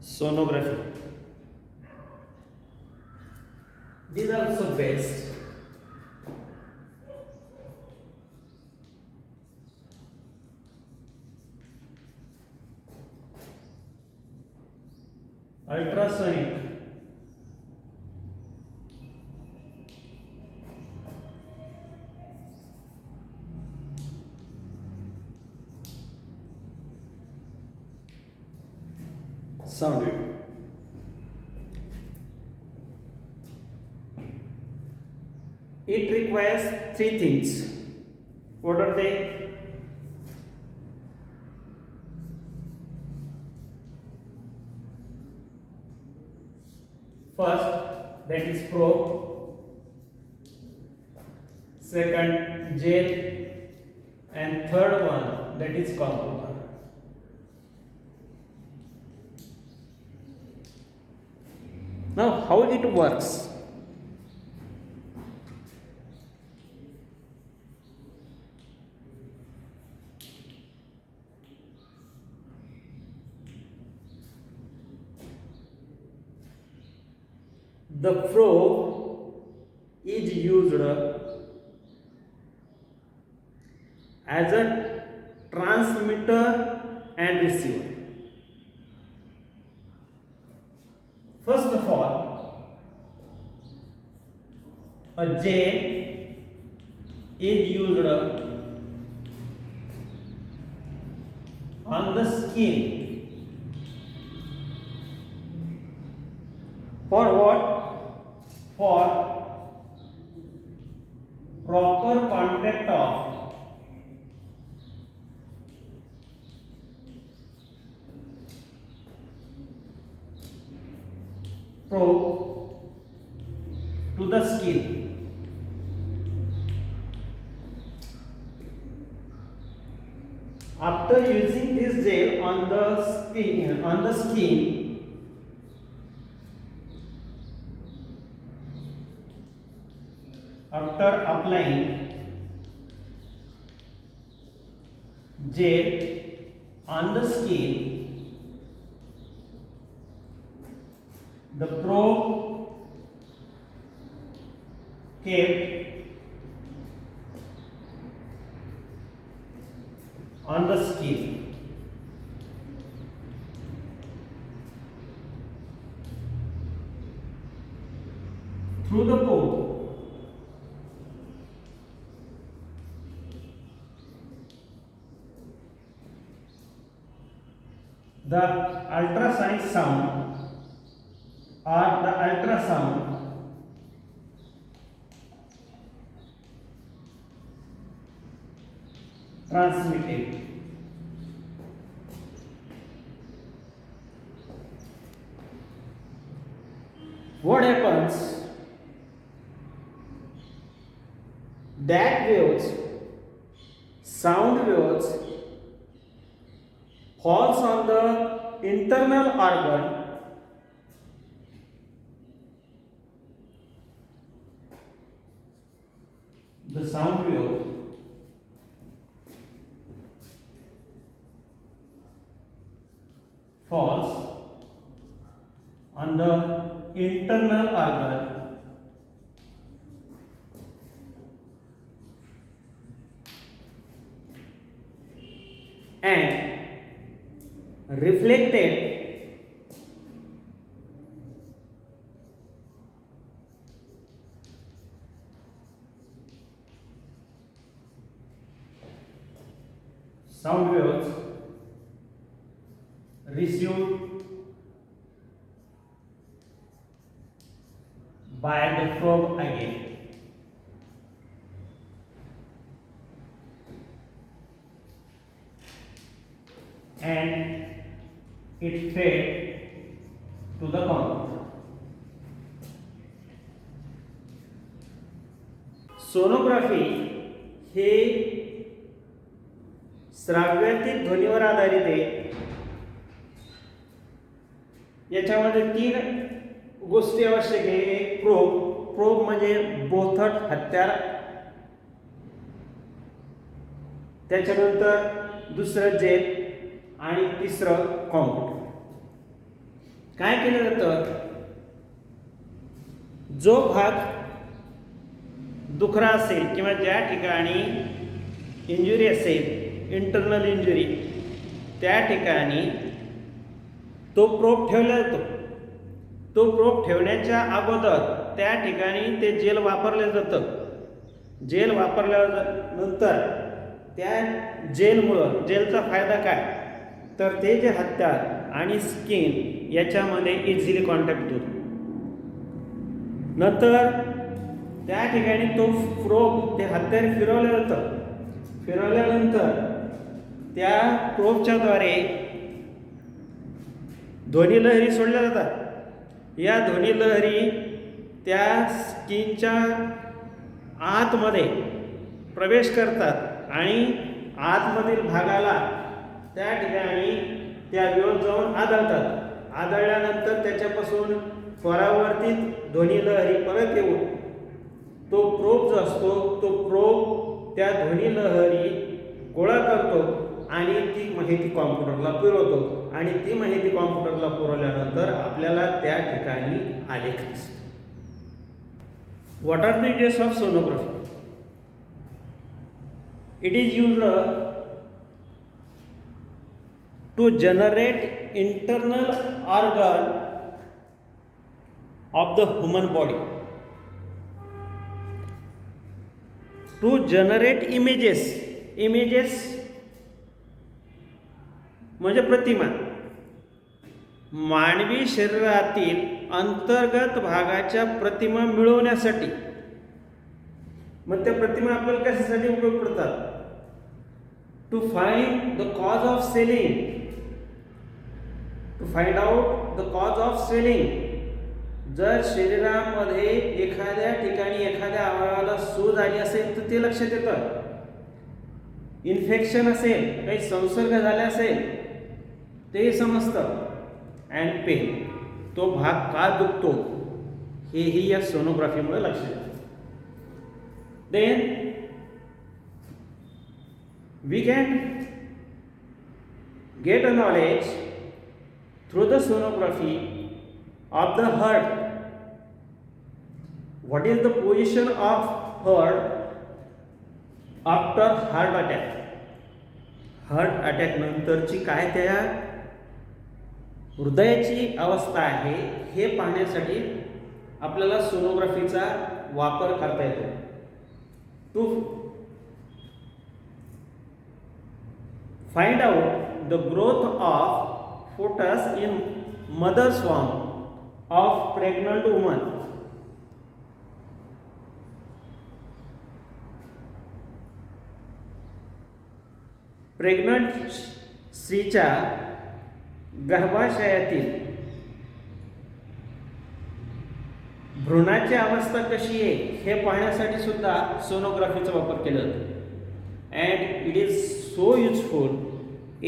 sonography. These are also best. Ultrasonic. Sound wave. It requires three things. What are they? First, that is probe. Second, gel. And third one, that is computer. Now, how it works? The probe is used as a transmitter and receiver. First of all, a gel is used on the skin. For what? For proper contact of probe to the skin. After using this gel on the skin, after applying gel on the skin, the probe kept on the skin. Through the probe, the ultrasonic sound or the ultrasound transmitted. What happens? That waves, sound waves, falls on the internal organ the sound wave falls on the internal organ and reflected sound waves received by the probe again. And it fed to the computer. Sonography हे श्राव्यातीत ध्वनीवर आधारित आहे. याच्यामध्ये तीन गोष्टी आवश्यक आहे. एक प्रोब म्हणजे बोथट हत्यार, त्याच्यानंतर दुसरं जेल आणि तिसरं कॉम्प्युटर. काय केलं जातं, जो भाग दुखरा असेल किंवा ज्या ठिकाणी इंजुरी असेल, इंटरनल इंजुरी, त्या ठिकाणी तो प्रोब ठेवला जातो. तो प्रोब ठेवण्याच्या अगोदर त्या ठिकाणी ते जेल वापरलं जातं. जेल वापरल्यानंतर त्या जेलमुळं, जेलचा फायदा काय, तर ते जे हत्यार आणि स्किन याच्यामध्ये इझिली कॉन्टॅक्ट होतो. नंतर त्या ठिकाणी तो प्रोब, ते हत्यार फिरवलं जातं. फिरवल्यानंतर त्या प्रोबच्या द्वारे ध्वनी लहरी सोडल्या जातात. या ध्वनी लहरी त्या स्किनच्या आतमध्ये प्रवेश करतात आणि आतमधील भागाला त्या ठिकाणी त्या वेळ जाऊन आदळतात. आदळल्यानंतर त्याच्यापासून परावर्तित ध्वनी लहरी परत येऊन तो प्रोब जो असतो, तो प्रोब त्या ध्वनी लहरी गोळा करतो आणि ती माहिती कॉम्प्युटरला पुरवतो. आणि ती माहिती कॉम्प्युटरला पुरवल्यानंतर आपल्याला त्या ठिकाणी आलेख दिसतो. What are the uses of sonography? It is used to generate internal organ of the human body, to generate images म्हणजे प्रतिमा, मानवी शरीरातील अंतर्गत भागाच्या प्रतिमा मिळवण्यासाठी. मग त्या प्रतिमा आपल्याला कशासाठी उपयोग पडतात? To find the cause of swelling, to find out the cause of swelling. जर शरीरामध्ये एखाद्या ठिकाणी एखाद्या अवयवाला सूज आली असेल तर ते लक्षात येतं. इन्फेक्शन असेल, काही संसर्ग झाला असेल ते समजतं. अँड पेन, तो भाग का दुखतो हेही या सोनोग्राफीमुळे लक्षात येतं. Then we can get a knowledge through the sonography of the heart. What is the position of heart after heart attack? Heart attack नंतरची काय त्या हृदयाची अवस्था आहे हे पाहण्यासाठी आपल्याला सोनोग्राफीचा वापर करता येतो. To find out the growth of fetus in mother's womb of pregnant woman. Pregnant स्त्रीच्या गर्भाशयातील भ्रूणाची अवस्था कशी आहे हे पाहण्यासाठी सुद्धा सोनोग्राफीचा वापर केला जातो. And it is so useful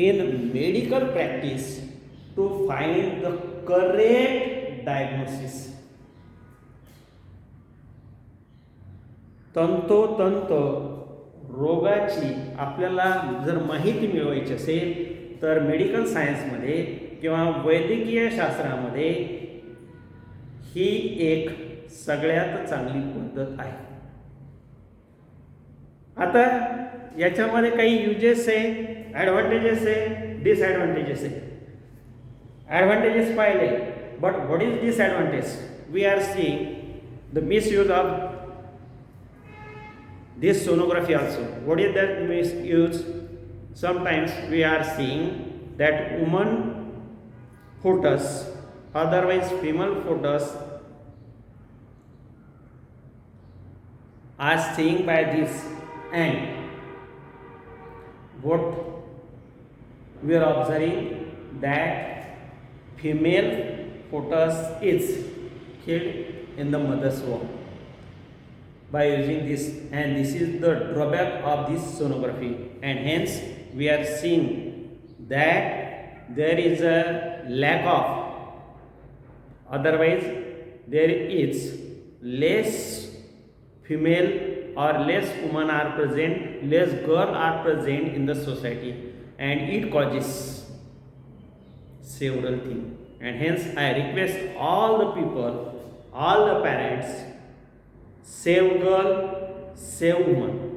in medical practice to find the correct diagnosis. तंतोतंत रोगाची आपल्याला जर माहिती मिळवायची असेल तर मेडिकल सायन्समध्ये किंवा वैद्यकीय शास्त्रामध्ये ही एक सगळ्यात चांगली पद्धत आहे. आता याच्यामध्ये काही युजेस आहे, ॲडव्हान्टेजेस आहे, डिसॲडव्हान्टेजेस आहे. ॲडव्हान्टेजेस पाहिले, but what is disadvantage? We are seeing the misuse of this sonography also. What is that misuse? Sometimes we are seeing that woman fetus, otherwise female fetus, are seeing by this, and what we are observing that female fetus is killed in the mother's womb by using this, and this is the drawback of this sonography, and hence we are seeing that there is a lack of, otherwise there is less female or less women are present, less girl are present in the society, and it causes several things. and hence I request all the people, all the parents, save girl, save woman.